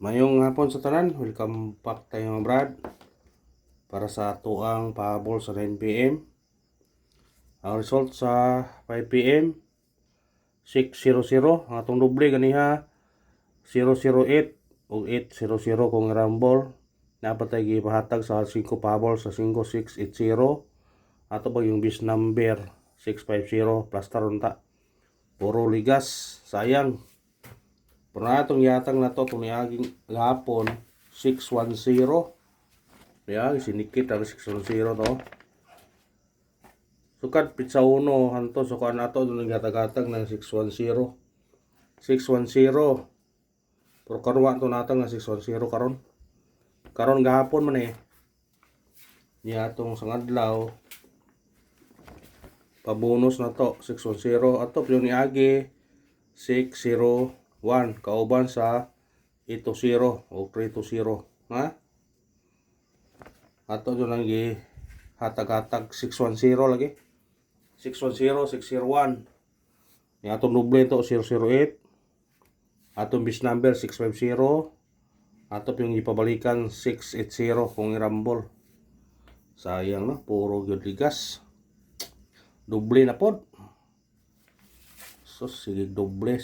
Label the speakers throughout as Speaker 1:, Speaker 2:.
Speaker 1: Mayong hapon sa tanan, welcome back tayo mga brad para sa tuang pahabol sa 9 p.m. Ang result sa 5 p.m. 600 ang atong doble ganiha 008 o 800 kung rumble napatay gipahatag sa 5 pahabol sa 5680 ato ba yung bis number 650 plus taronta puro ligas sayang. Pero atong yatang na to tumiaging gapon 610. Yan, sinikit ang 610 to. Sukat pizza 1 hanto sukat nato nung gatag-gatag ng 610. 610. Pero karon to natang nga 610 karon. Karon gahapon man eh. Niya atong sangadlaw pabonus na to 610 ato yung niagi 601 kauban sa 820 o 320 ha ato dyan lang hatag-hatag 610 lagi 610 601 yung atong doble to 008 atong bis number 650 ato yung ipabalikan 680 kung irambol sayang no puro gyud ligas doble na pod. So sige doble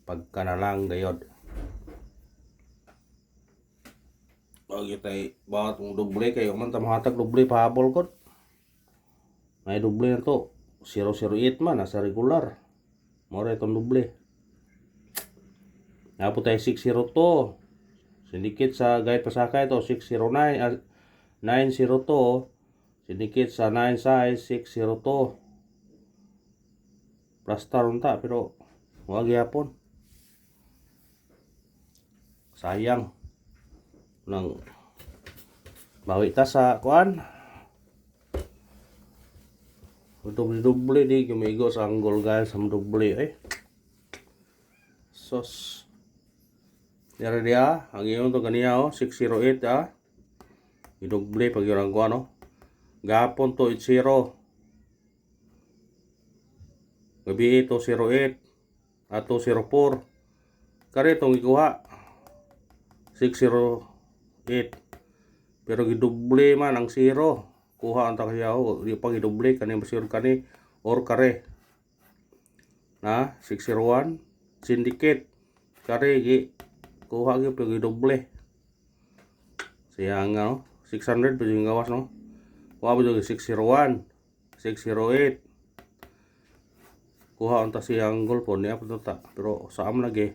Speaker 1: pagka na lang gayod bagyo tayo bakit mong doble kayo man tamahatag doble pahabol ko may doble na to 008 man nasa regular mora itong doble napo tayo 602 sindikit sa guide pasakay to 609 902 sindikit sa 9 size 602 plus taronta pero wag yapon sayang nang bawi ta sa kuan doble di gumigo sa anggol guys sa doble sos yara dia ang iyon to ganiya 608 idoble pag yung kuan gapon to 80 gabi ito 08 ato 04 kare itong ikuha 608 pero gidoble man ang 0 kuha ang takayaw di pa gidoble kani masir kani or kare na 601 syndicate kare gi kuha gi pag gidoble sayang 600 pa yung gawas no kuha ba yung 601 608 kuha ang tasiyang gulpo niya ta pero saam lagi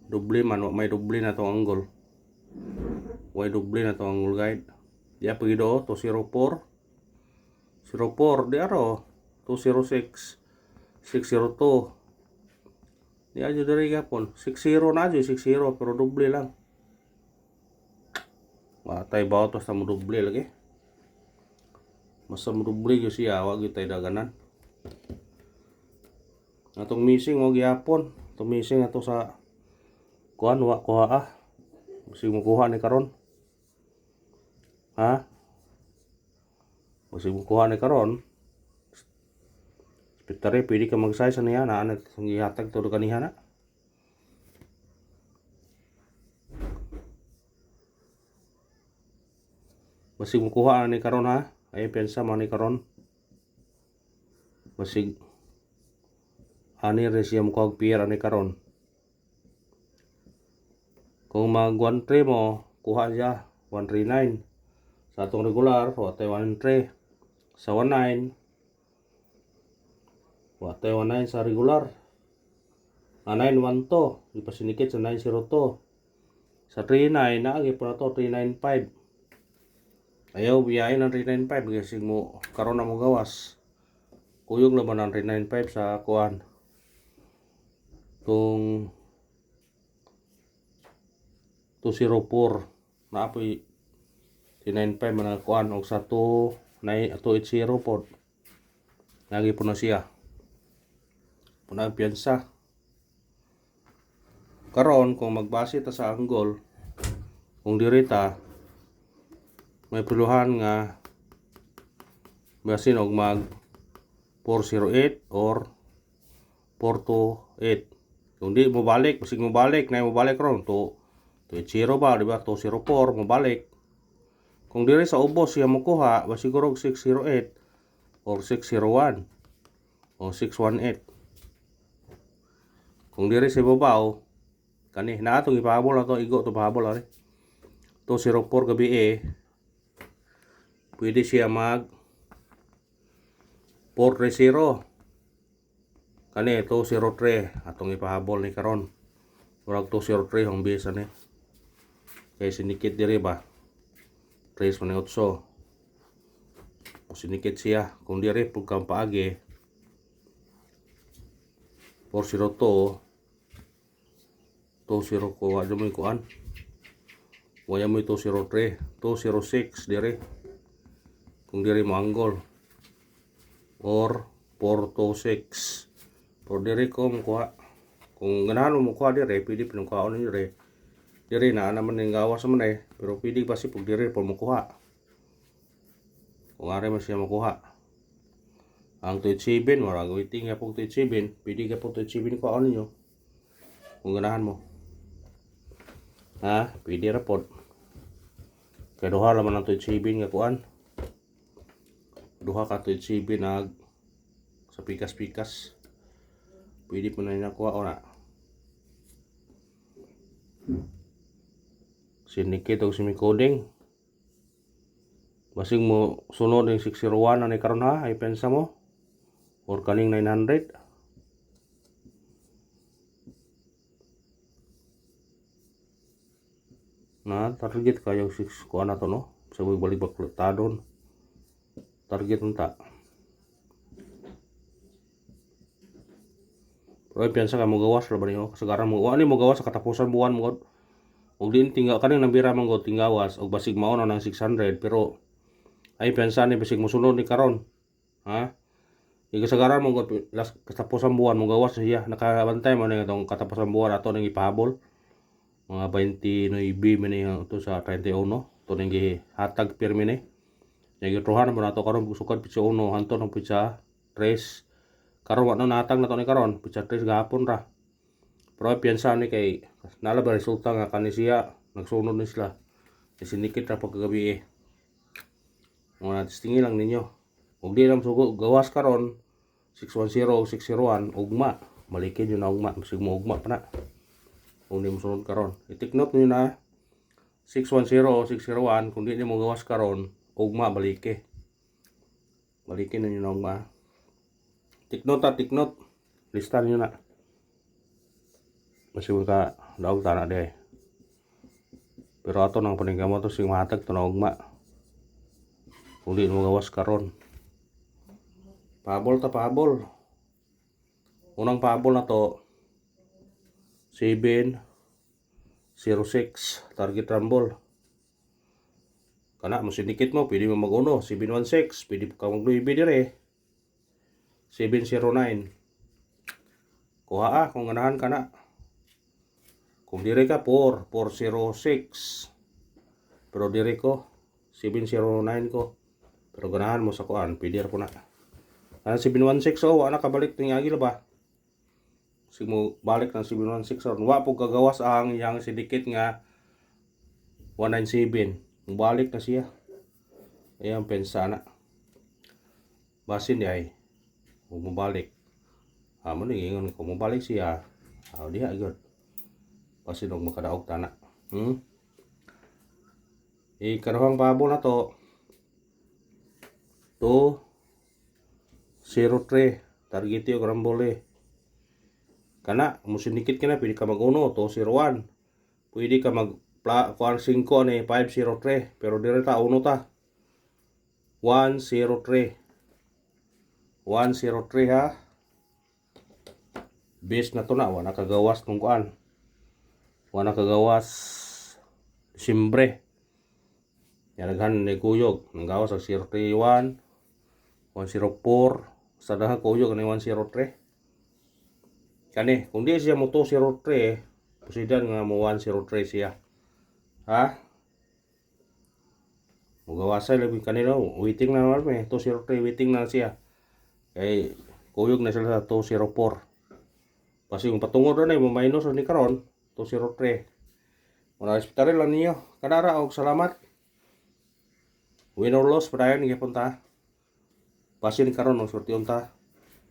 Speaker 1: doble man may doble na to anggol way doble na to anggol guide diya pagido to 04 di aro 206 602 diya dyan dari gapon 60 na dyan 60 pero doble lang matay ba ito sa mo doble lagi basta mo doble yun siya wag yun tayo daganan atong missing wag yapon atong missing ato sa kuha kasi mo kuha ni karon kasi mo kuha ni karon spitare pwede ka mag-size niya na ano itong ihatag todo kaniha na basig mo kuha ni karon ay pensa mo ni karon basig ani rin siya mo kag pier ani karon kung mag 1-3 mo kuha siya 139 sa atong regular watay 1-3 sa 19 watay 19 sa regular 912 ipasinikit sa 902 sa 39 naagi po na to 395 ayaw biyahin ng 395 kasi mo karon na mo gawas kuyog naman ang 395 sa kuan kung 204 na apoy 395 man ang kuan og sa 280 po lagi po na siya punang piyansa karon kung magbase ta sa anggol kung dirita may puluhan nga basin og mag 408 or 428. Kung di mo balik, basig mo balik, na mo balik ron to 80 ba, di ba? 204 mo balik. Kung diri sa ubos siya mo kuha, basiguro 608 or 601 o 618. Kung diri sa babaw, kani na atong ipahabol ato igo to pahabol ari. 204 gabi pwede siya mag 430. Kani 203 atong ipahabol ni karon. Murag 203 ang base ani. Kay sinikit diri ba? 318. O sinikit siya kung diri pug kang paagi 402 20 ko wa mo kuan. Waya mo 203, 206 diri. Kung diri mo anggol or 426. Pero diri ko mo kuha. Kung ganahan mo kuha diri, pwede pinungkaon ni diri. Diri na naman ning gawas man pero pwede pa si pag diri po mo kuha. Kung ari man siya makuha. Ang 27 wala waiting nga pug 27, pwede ka pug 27 kuhaon ninyo. Kung ganahan mo. Ha, pwede ra pod. Kay duha laman ang 27 nga kuan. Duha ka 27 nag sa pikas-pikas. Pwede po na nakuha o na. Sinikit o simicoding. Basing mo sunod ng 601 na ni karon ha, ay pensa mo. Or kaning 900. Na target kayo 6 kuha na to no. Sabay balik baklutadon. Target unta. Pero piyansa ka mo gawas ra ba niyo kasagaran mo ani mo gawas sa katapusan buwan mo og din tingga kaning nambira man god tinggawas og basig mao na ng 600 pero ay piyansa ni basig mosunod ni karon ha kasagaran mo god last katapusan buwan mo gawas siya nakabantay mo ning atong katapusan buwan ato ning ipahabol mga 29 man ni to sa 31 to ning gihatag pirmi ni nagitruhan mo nato karon sukad pitsa 1 hanto ng pitsa 3 karon wa na natag na to ni karon pitsa 3 gahapon ra pero piyansa ni kay nalaba resulta nga kani siya nagsunod ni sila sinikit ra pagkagabi mga testingi lang ninyo ug di lang sugo gawas karon 610 o 601 ugma malikin yun na ugma masig mo ugma pa na kung di mo sunod karon i-take note nyo na 610 o 601 kung di mo gawas karon ugma balikin na yun na ugma. Take note. Listan nyo na. Masih ka daog tanah deh. Pero ato nang paningkamot to sing mahatag to na ugma. Kung di mo gawas karon. Pahabol. Unang pahabol na to 706 target rumble. Kana mo sinikit mo, pwede mo mag-uno 716, pwede ka mag-luibi dire. 709. Kuha kung ganahan ka na. Kung dire ka 406. Pero dire ko 709 ko. Pero ganahan mo sa kuan, pwede ra po na. 716 wala kabalik ning agil ba? Sig mo balik ng 716 wa po kagawas ang yang sidikit nga 197. Balik na siya. Ayan pensa na. Basin di ay mabalik. Amo ni ingon ko mabalik siya. Diha gyud. Basin og makadaog tana. Karohang babo na to 203 target yo grambole. Kana musinikit ka na pwede ka mag-uno 201. Pwede ka mag kuan 5 ni 503 pero dire ta uno ta 103 ha. Base na to na wala kagawas kung kuan. Wala kagawas simbre. Yanaghan ni kuyog nang gawas sa 031 104 sa dahan kuyog ni 103. Kani kung di siya mo 203 posidan nga mo 103 siya. Ha? Mugawasay labi kanila waiting na naman 203 waiting na siya. Kay kuyog na sila sa 204. Kasi kung patungod na mo minus ni karon 203. Muna hospital lang niyo. Kanara og salamat. Win or loss padayon gyapon ta. Pasin karon og sorti unta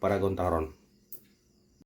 Speaker 1: para gon ta karon.